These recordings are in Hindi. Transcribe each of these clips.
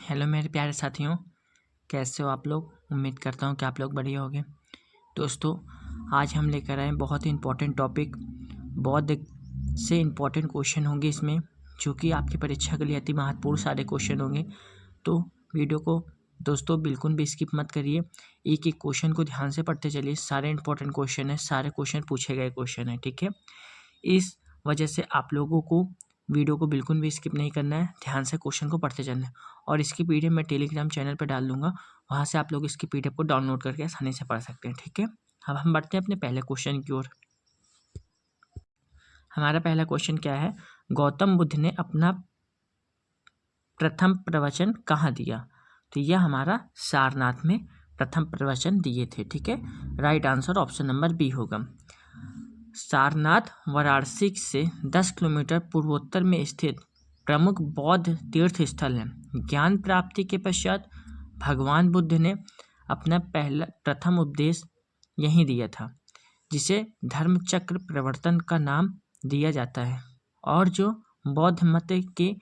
हेलो मेरे प्यारे साथियों, कैसे हो आप लोग। उम्मीद करता हूँ कि आप लोग बढ़िया होंगे। दोस्तों, आज हम लेकर आए बहुत ही इम्पोर्टेंट टॉपिक। बहुत से इम्पोर्टेंट क्वेश्चन होंगे इसमें, जो कि आपकी परीक्षा के लिए अति महत्वपूर्ण सारे क्वेश्चन होंगे। तो वीडियो को दोस्तों बिल्कुल भी स्किप मत करिए। एक एक क्वेश्चन को ध्यान से पढ़ते चलिए। सारे इंपॉर्टेंट क्वेश्चन है, सारे क्वेश्चन पूछे गए क्वेश्चन है, ठीक है। इस वजह से आप लोगों को वीडियो को बिल्कुल भी स्किप नहीं करना है, ध्यान से क्वेश्चन को पढ़ते चलना है। और इसकी पीडीएफ मैं टेलीग्राम चैनल पर डाल दूंगा, वहाँ से आप लोग इसकी पीडीएफ को डाउनलोड करके आसानी से पढ़ सकते हैं, ठीक है। अब हम बढ़ते हैं अपने पहले क्वेश्चन की ओर। हमारा पहला क्वेश्चन क्या है, गौतम बुद्ध ने अपना प्रथम प्रवचन कहाँ दिया। तो यह हमारा सारनाथ में प्रथम प्रवचन दिए थे, ठीक है। Right answer option number B होगा। सारनाथ वाराणसी से 10 किलोमीटर पूर्वोत्तर में स्थित प्रमुख बौद्ध तीर्थ स्थल है। ज्ञान प्राप्ति के पश्चात भगवान बुद्ध ने अपना प्रथम उपदेश यहीं दिया था, जिसे धर्म चक्र प्रवर्तन का नाम दिया जाता है, और जो बौद्ध मत के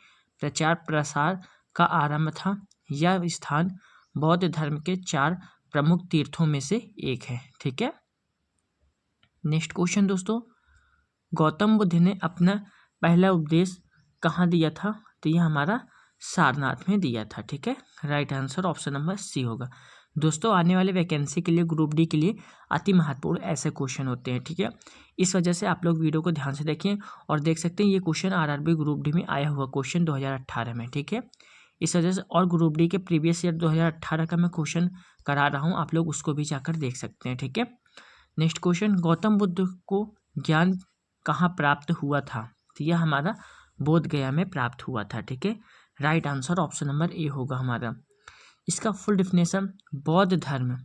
प्रचार प्रसार का आरंभ था। यह स्थान बौद्ध धर्म के 4 प्रमुख तीर्थों में से एक है, ठीक है। नेक्स्ट क्वेश्चन दोस्तों, गौतम बुद्ध ने अपना पहला उपदेश कहाँ दिया था। तो यह हमारा सारनाथ में दिया था, ठीक है। Right answer option number C होगा। दोस्तों, आने वाले वैकेंसी के लिए ग्रुप डी के लिए अति महत्वपूर्ण ऐसे क्वेश्चन होते हैं, ठीक है। इस वजह से आप लोग वीडियो को ध्यान से देखें और देख सकते हैं ये क्वेश्चन आरआरबी ग्रुप डी में आया हुआ क्वेश्चन 2018 में, ठीक है। इस वजह से और ग्रुप डी के प्रीवियस ईयर 2018 का मैं क्वेश्चन करा रहा हूँ, आप लोग उसको भी जाकर देख सकते हैं, ठीक है। नेक्स्ट क्वेश्चन, गौतम बुद्ध को ज्ञान कहाँ प्राप्त हुआ था। तो यह हमारा बोध गया में प्राप्त हुआ था, ठीक है। Right answer option number A होगा हमारा। इसका फुल डिफिनेशन, बौद्ध धर्म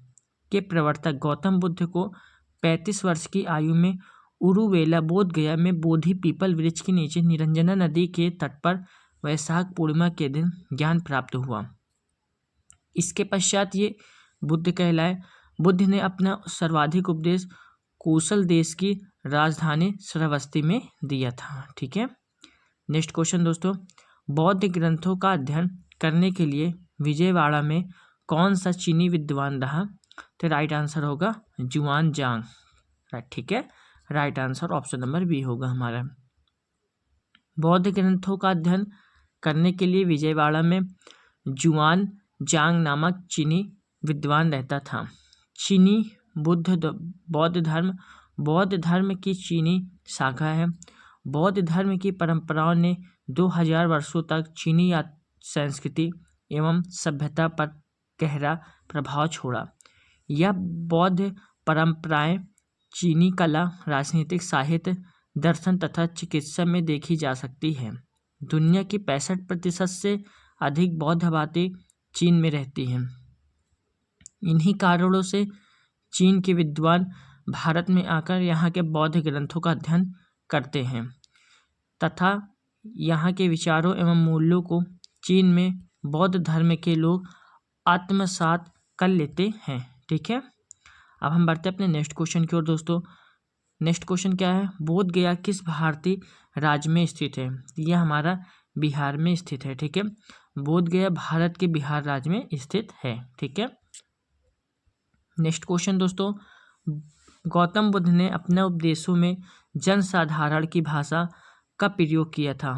के प्रवर्तक गौतम बुद्ध को 35 वर्ष की आयु में उरुवेला बोध गया में बोधि पीपल वृक्ष के नीचे निरंजना नदी के तट पर वैशाख पूर्णिमा के दिन ज्ञान प्राप्त हुआ। इसके पश्चात ये बुद्ध कहलाए। बुद्ध ने अपना सर्वाधिक उपदेश कौशल देश की राजधानी श्रावस्ती में दिया था, ठीक है। नेक्स्ट क्वेश्चन दोस्तों, बौद्ध ग्रंथों का अध्ययन करने के लिए विजयवाड़ा में कौन सा चीनी विद्वान रहा। तो राइट आंसर होगा जुआन जांग, राइट, ठीक है। Right answer option number B होगा हमारा। बौद्ध ग्रंथों का अध्ययन करने के लिए विजयवाड़ा में जुआन जांग नामक चीनी विद्वान रहता था। चीनी बौद्ध धर्म की चीनी शाखा है। बौद्ध धर्म की परंपराओं ने 2000 वर्षों तक चीनी संस्कृति एवं सभ्यता पर गहरा प्रभाव छोड़ा। यह बौद्ध परंपराएं चीनी कला, राजनीतिक, साहित्य, दर्शन तथा चिकित्सा में देखी जा सकती है। दुनिया की 65% से अधिक बौद्ध आबादी चीन में रहती है। इन्हीं कारणों से चीन के विद्वान भारत में आकर यहाँ के बौद्ध ग्रंथों का अध्ययन करते हैं तथा यहाँ के विचारों एवं मूल्यों को चीन में बौद्ध धर्म के लोग आत्मसात कर लेते हैं, ठीक है। अब हम बढ़ते हैं अपने नेक्स्ट क्वेश्चन की ओर दोस्तों। नेक्स्ट क्वेश्चन क्या है, बोध गया किस भारतीय राज्य में स्थित है। यह हमारा बिहार में स्थित है, ठीक है। बोध गया भारत के बिहार राज्य में स्थित है, ठीक है। नेक्स्ट क्वेश्चन दोस्तों, गौतम बुद्ध ने अपने उपदेशों में जनसाधारण की भाषा का प्रयोग किया था।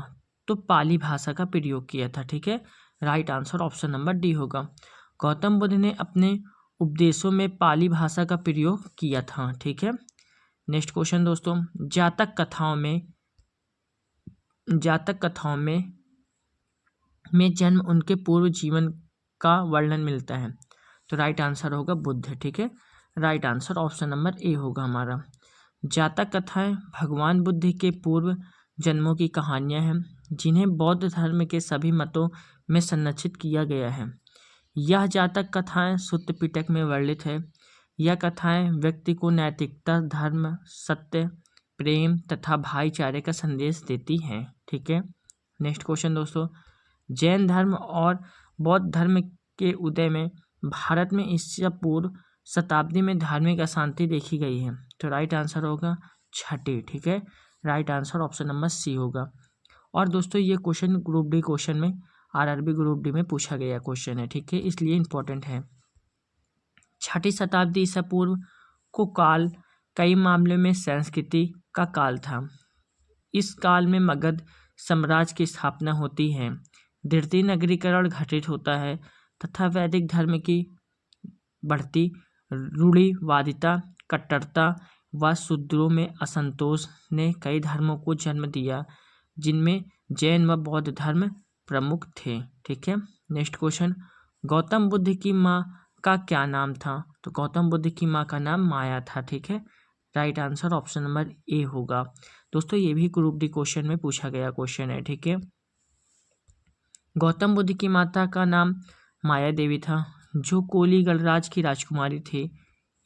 तो पाली भाषा का प्रयोग किया था, ठीक है। Right answer option number D होगा। गौतम बुद्ध ने अपने उपदेशों में पाली भाषा का प्रयोग किया था, ठीक है। नेक्स्ट क्वेश्चन दोस्तों, जातक कथाओं में जन्म उनके पूर्व जीवन का वर्णन मिलता है। तो राइट आंसर होगा बुद्ध, ठीक है। Right answer option number A होगा हमारा। जातक कथाएं भगवान बुद्ध के पूर्व जन्मों की कहानियां हैं, जिन्हें बौद्ध धर्म के सभी मतों में संरक्षित किया गया है। यह जातक कथाएं सुत्त पिटक में वर्णित है। यह कथाएं व्यक्ति को नैतिकता, धर्म, सत्य, प्रेम तथा भाईचारे का संदेश देती हैं, ठीक है। नेक्स्ट क्वेश्चन दोस्तों, जैन धर्म और बौद्ध धर्म के उदय में भारत में ईसा पूर्व शताब्दी में धार्मिक अशांति देखी गई है। तो राइट आंसर होगा छठी, ठीक है। Right answer option number C होगा। और दोस्तों, ये क्वेश्चन ग्रुप डी क्वेश्चन में आरआरबी ग्रुप डी में पूछा गया क्वेश्चन है, ठीक है, इसलिए इम्पोर्टेंट है। 6ठी शताब्दी ईसा पूर्व को काल कई मामलों में संस्कृति का काल था। इस काल में मगध साम्राज्य की स्थापना होती है, धृति नगरीकरण घटित होता है तथा वैदिक धर्म की बढ़ती रूढ़िवादिता, कट्टरता व शूद्रों में असंतोष ने कई धर्मों को जन्म दिया, जिनमें जैन व बौद्ध धर्म प्रमुख थे, ठीक है। नेक्स्ट क्वेश्चन, गौतम बुद्ध की माँ का क्या नाम था? तो गौतम बुद्ध की माँ का नाम माया था, ठीक है। Right answer option number A होगा। दोस्तों ये भी ग्रुप डी क्वेश्चन में पूछा गया क्वेश्चन है, ठीक है। गौतम बुद्ध की माता का नाम माया देवी था, जो कोली गणराज की राजकुमारी थी।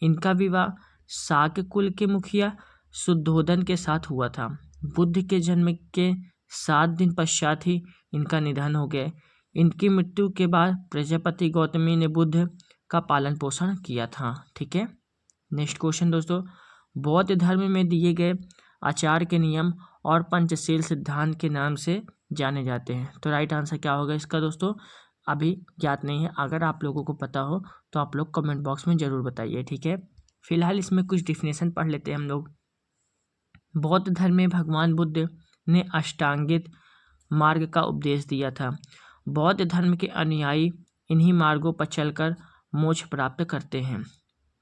इनका विवाह शाक्य कुल के मुखिया शुद्धोधन के साथ हुआ था। बुद्ध के जन्म के 7 दिन पश्चात ही इनका निधन हो गया। इनकी मृत्यु के बाद प्रजापति गौतमी ने बुद्ध का पालन पोषण किया था, ठीक है। नेक्स्ट क्वेश्चन दोस्तों, बौद्ध धर्म में दिए गए आचार के नियम और पंचशील सिद्धांत के नाम से जाने जाते हैं। तो राइट आंसर क्या होगा इसका दोस्तों? अभी ज्ञात नहीं है, अगर आप लोगों को पता हो तो आप लोग कमेंट बॉक्स में ज़रूर बताइए, ठीक है। फिलहाल इसमें कुछ डिफिनेशन पढ़ लेते हैं हम लोग। बौद्ध धर्म में भगवान बुद्ध ने अष्टांगिक मार्ग का उपदेश दिया था। बौद्ध धर्म के अनुयायी इन्हीं मार्गों पर चलकर मोक्ष प्राप्त करते हैं।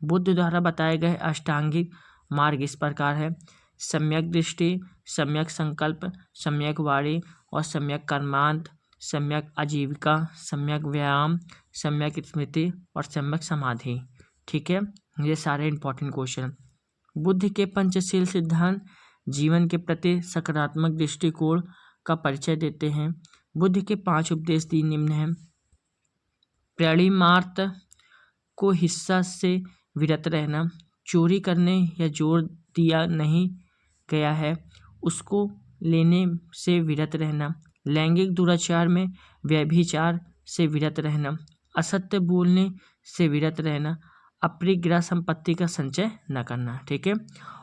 बुद्ध द्वारा बताए गए अष्टांगिक मार्ग इस प्रकार है: सम्यक दृष्टि, सम्यक संकल्प, सम्यक वाणी और सम्यक कर्मांत, सम्यक आजीविका, सम्यक व्यायाम, सम्यक स्मृति और सम्यक समाधि, ठीक है। ये सारे इंपॉर्टेंट क्वेश्चन। बुद्ध के पंचशील सिद्धांत जीवन के प्रति सकारात्मक दृष्टिकोण का परिचय देते हैं। बुद्ध के 5 उपदेश निम्न हैं: प्रणिमार्त को हिस्सा से विरत रहना, चोरी करने या जोर दिया नहीं गया है उसको लेने से विरत रहना, लैंगिक दुराचार में व्यभिचार से विरत रहना, असत्य बोलने से विरत रहना, अपरिग्रह संपत्ति का संचय न करना, ठीक है।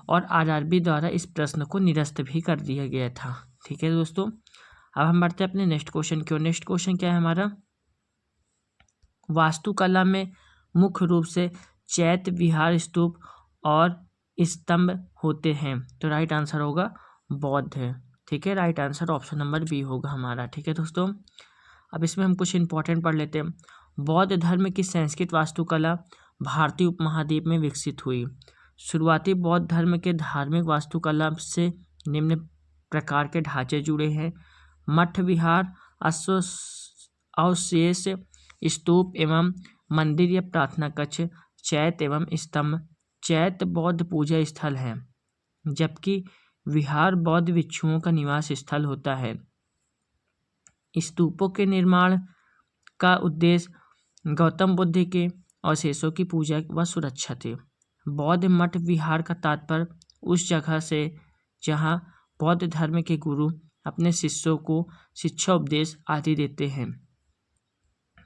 और आरआरबी द्वारा इस प्रश्न को निरस्त भी कर दिया गया था, ठीक है दोस्तों। अब हम बढ़ते हैं अपने नेक्स्ट क्वेश्चन की ओर। नेक्स्ट क्वेश्चन क्या है हमारा? वास्तुकला में मुख्य रूप से चैत्य विहार, स्तूप और स्तंभ होते हैं। तो राइट आंसर होगा बौद्ध, ठीक है। Right answer option number B होगा हमारा, ठीक है दोस्तों। अब इसमें हम कुछ इंपॉर्टेंट पढ़ लेते हैं। बौद्ध धर्म की संस्कृत वास्तुकला भारतीय उपमहाद्वीप में विकसित हुई। शुरुआती बौद्ध धर्म के धार्मिक वास्तुकला से निम्न प्रकार के ढांचे जुड़े हैं: मठ, विहार, अवशेष, स्तूप एवं मंदिर या प्रार्थना कक्ष, चैत्य एवं स्तंभ। चैत्य बौद्ध पूजा स्थल है, जबकि विहार बौद्ध भिक्षुओं का निवास स्थल होता है। स्तूपों के निर्माण का उद्देश्य गौतम बुद्ध के अवशेषों की पूजा व सुरक्षा थी। बौद्ध मठ विहार का तात्पर्य उस जगह से जहाँ बौद्ध धर्म के गुरु अपने शिष्यों को शिक्षा उपदेश आदि देते हैं।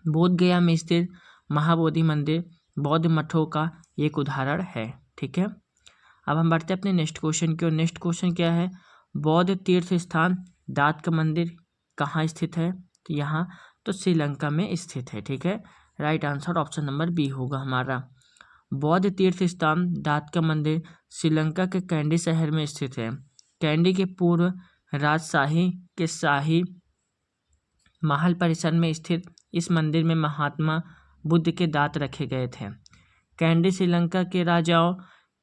बोध गया में स्थित महाबोधि मंदिर बौद्ध मठों का एक उदाहरण है, ठीक है। अब हम बढ़ते हैं अपने नेक्स्ट क्वेश्चन की ओर। नेक्स्ट क्वेश्चन क्या है? बौद्ध तीर्थ स्थान दात का मंदिर कहाँ स्थित है? तो यहाँ तो श्रीलंका में स्थित है, ठीक है। Right answer option number B होगा हमारा। बौद्ध तीर्थ स्थान दात का मंदिर श्रीलंका के कैंडी शहर में स्थित है। कैंडी के पूर्व राजशाही के शाही महल परिसर में स्थित इस मंदिर में महात्मा बुद्ध के दांत रखे गए थे। कैंडी श्रीलंका के राजाओं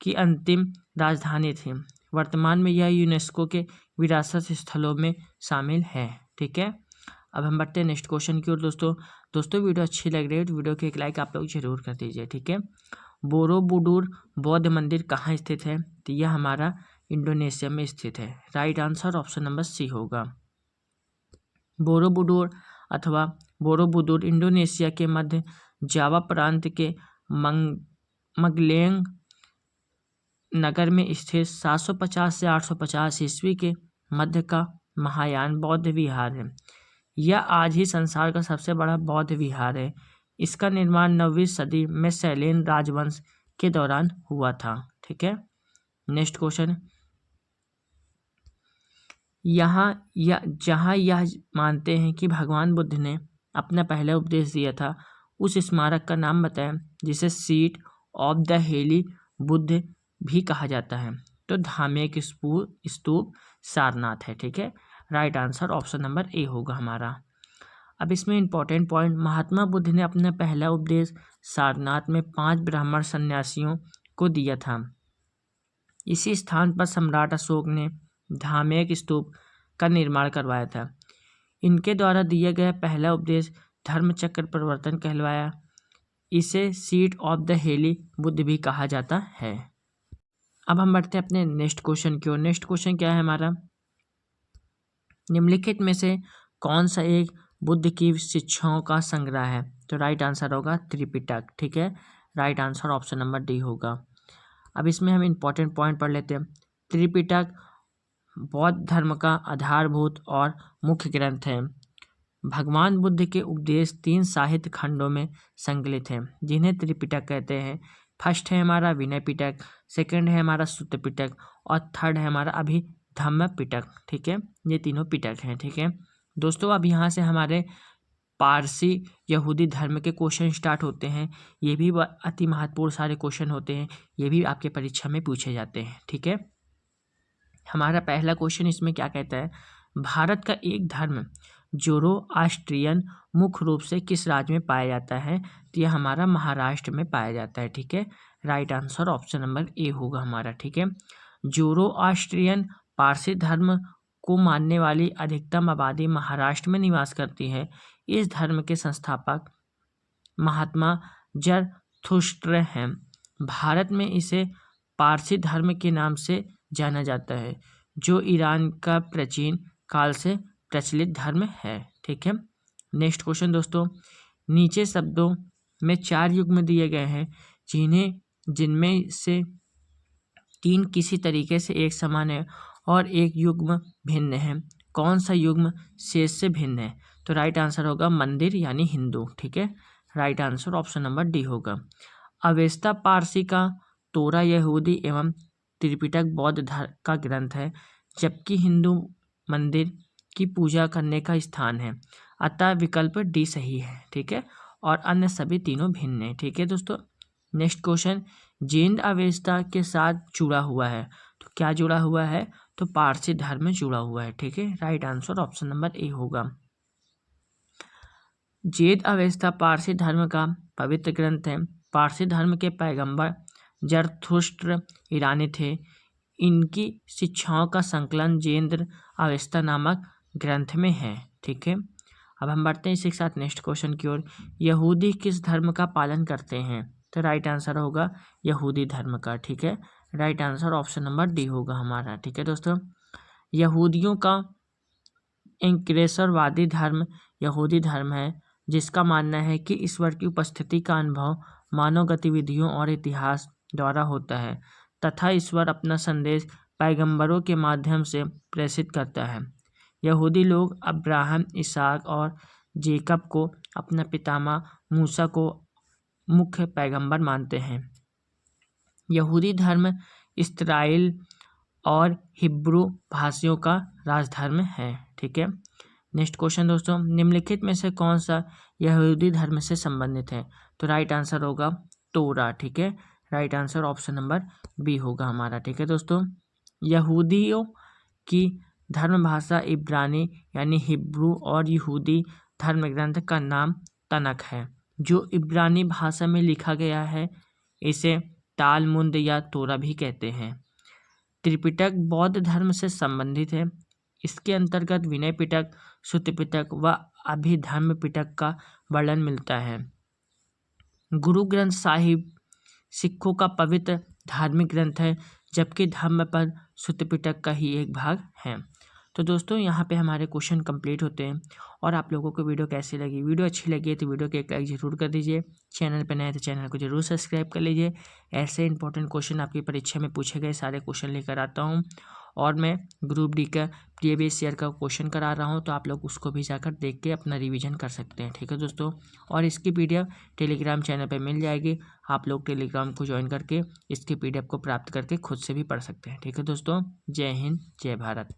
की अंतिम राजधानी थी। वर्तमान में यह यूनेस्को के विरासत स्थलों में शामिल है, ठीक है। अब हम बढ़ते हैं नेक्स्ट क्वेश्चन की ओर। दोस्तों वीडियो अच्छी लग रही है तो वीडियो को एक लाइक आप लोग जरूर कर दीजिए, ठीक है। बोरोबुदुर बौद्ध मंदिर कहाँ स्थित है? तो यह हमारा इंडोनेशिया में स्थित है। Right answer option number C होगा। बोरोबुदुर अथवा बोरोबुदुर इंडोनेशिया के मध्य जावा प्रांत के मगलेंग नगर में स्थित 750 से 850 ईस्वी के मध्य का महायान बौद्ध विहार है। यह आज ही संसार का सबसे बड़ा बौद्ध विहार है। इसका निर्माण 9वीं सदी में सैलेन राजवंश के दौरान हुआ था, ठीक है। नेक्स्ट क्वेश्चन, जहाँ यह मानते हैं कि भगवान बुद्ध ने अपना पहला उपदेश दिया था, उस स्मारक का नाम बताएं जिसे seat of the holy Buddha भी कहा जाता है। तो धार्मिक स्तूप सारनाथ है। ठीक है, right answer option number A होगा हमारा। अब इसमें इंपॉर्टेंट पॉइंट, महात्मा बुद्ध ने अपना पहला उपदेश सारनाथ में 5 ब्राह्मण सन्यासियों को दिया था। इसी स्थान पर सम्राट अशोक ने धार्मिक स्तूप का निर्माण करवाया था। इनके द्वारा दिया गया पहला उपदेश धर्मचक्र प्रवर्तन कहलवाया। इसे seat of the holy Buddha भी कहा जाता है। अब हम बढ़ते हैं अपने नेक्स्ट क्वेश्चन की ओर। नेक्स्ट क्वेश्चन क्या है हमारा, निम्नलिखित में से कौन सा एक बुद्ध की शिक्षाओं का संग्रह है? तो राइट आंसर होगा त्रिपिटक। ठीक है, right answer option number D होगा। अब इसमें हम इंपॉर्टेंट पॉइंट पढ़ लेते हैं। त्रिपिटक बौद्ध धर्म का आधारभूत और मुख्य ग्रंथ है। भगवान बुद्ध के उपदेश 3 साहित्य खंडों में संकलित हैं, जिन्हें त्रिपिटक कहते हैं। फर्स्ट है हमारा विनय पिटक, सेकंड है हमारा सुत्त पिटक और थर्ड है हमारा अभिधम्म पिटक। ठीक है, ये तीनों पिटक हैं। ठीक है दोस्तों, अब यहाँ से हमारे पारसी यहूदी धर्म के क्वेश्चन स्टार्ट होते हैं। ये भी अति महत्वपूर्ण सारे क्वेश्चन होते हैं, ये भी आपके परीक्षा में पूछे जाते हैं। ठीक है, हमारा पहला क्वेश्चन इसमें क्या कहता है, भारत का एक धर्म ज़ोरोआस्ट्रियन मुख्य रूप से किस राज्य में पाया जाता है? तो यह हमारा महाराष्ट्र में पाया जाता है। ठीक है, right answer option number A होगा हमारा। ठीक है, ज़ोरोआस्ट्रियन पारसी धर्म को मानने वाली अधिकतम आबादी महाराष्ट्र में निवास करती है। इस धर्म के संस्थापक महात्मा जरथुष्ट्र हैं। भारत में इसे पारसी धर्म के नाम से जाना जाता है, जो ईरान का प्राचीन काल से प्रचलित धर्म है। ठीक है, नेक्स्ट क्वेश्चन दोस्तों, नीचे शब्दों में 4 युग्म दिए गए हैं, जिनमें से 3 किसी तरीके से एक समान है और एक युग्म भिन्न है। कौन सा युग्म शेष से भिन्न है? तो राइट आंसर होगा मंदिर यानी हिंदू। ठीक है, right answer option number D होगा। अवेस्ता पारसी का, तोरा यहूदी एवं त्रिपिटक बौद्ध धर्म का ग्रंथ है, जबकि हिंदू मंदिर की पूजा करने का स्थान है। अतः विकल्प डी सही है। ठीक है, और अन्य सभी तीनों भिन्न है। ठीक है दोस्तों, नेक्स्ट क्वेश्चन, जैन अवेस्ता के साथ जुड़ा हुआ है, तो क्या जुड़ा हुआ है? तो पारसी धर्म में जुड़ा हुआ है। ठीक है, right answer option number A होगा। जैन अवेस्ता पारसी धर्म का पवित्र ग्रंथ है। पारसी धर्म के पैगंबर जरथुष्ट्र ईरानी थे। इनकी शिक्षाओं का संकलन जैन अवेस्ता नामक ग्रंथ में है। ठीक है, अब हम बढ़ते हैं इसी के साथ नेक्स्ट क्वेश्चन की ओर। यहूदी किस धर्म का पालन करते हैं? तो राइट आंसर होगा यहूदी धर्म का। ठीक है, right answer option number D होगा हमारा। ठीक है दोस्तों, यहूदियों का इंक्रेसरवादी धर्म यहूदी धर्म है, जिसका मानना है कि ईश्वर की उपस्थिति का अनुभव मानव गतिविधियों और इतिहास द्वारा होता है तथा ईश्वर अपना संदेश पैगंबरों के माध्यम से प्रेषित करता है। यहूदी लोग अब्राहम, इसहाक और जेकब को अपना पितामह, मूसा को मुख्य पैगंबर मानते हैं। यहूदी धर्म इस्राएल और हिब्रू भाषियों का राजधर्म है। ठीक है, नेक्स्ट क्वेश्चन दोस्तों, निम्नलिखित में से कौन सा यहूदी धर्म से संबंधित है? तो राइट आंसर होगा तोरा। ठीक है, right answer option number B होगा हमारा। ठीक है दोस्तों, यहूदियों की धर्म भाषा इब्रानी यानी हिब्रू और यहूदी धर्म ग्रंथ का नाम तनक है, जो इब्रानी भाषा में लिखा गया है। इसे तालमुद या तोरा भी कहते हैं। त्रिपिटक बौद्ध धर्म से संबंधित है। इसके अंतर्गत विनय पिटक, सुत्त पिटक व अभिधम्म पिटक का वर्णन मिलता है। गुरु ग्रंथ साहिब सिखों का पवित्र धार्मिक ग्रंथ है, जबकि धम्मपद सुत्त पिटक का ही एक भाग है। तो दोस्तों, यहाँ पे हमारे क्वेश्चन कंप्लीट होते हैं। और आप लोगों को वीडियो कैसी लगी? वीडियो अच्छी लगी तो वीडियो को एक लाइक जरूर कर दीजिए। चैनल पर नए तो चैनल को जरूर सब्सक्राइब कर लीजिए। ऐसे इंपॉर्टेंट क्वेश्चन आपकी परीक्षा में पूछे गए सारे क्वेश्चन लेकर आता हूँ। और मैं ग्रुप डी का प्रीवियस ईयर का क्वेश्चन करा रहा हूँ, तो आप लोग उसको भी जाकर देख के अपना रिवीजन कर सकते हैं। ठीक है दोस्तों, और इसकी PDF टेलीग्राम चैनल पर मिल जाएगी। आप लोग टेलीग्राम को ज्वाइन करके इसकी PDF को प्राप्त करके खुद से भी पढ़ सकते हैं। ठीक है दोस्तों, जय हिंद, जय भारत।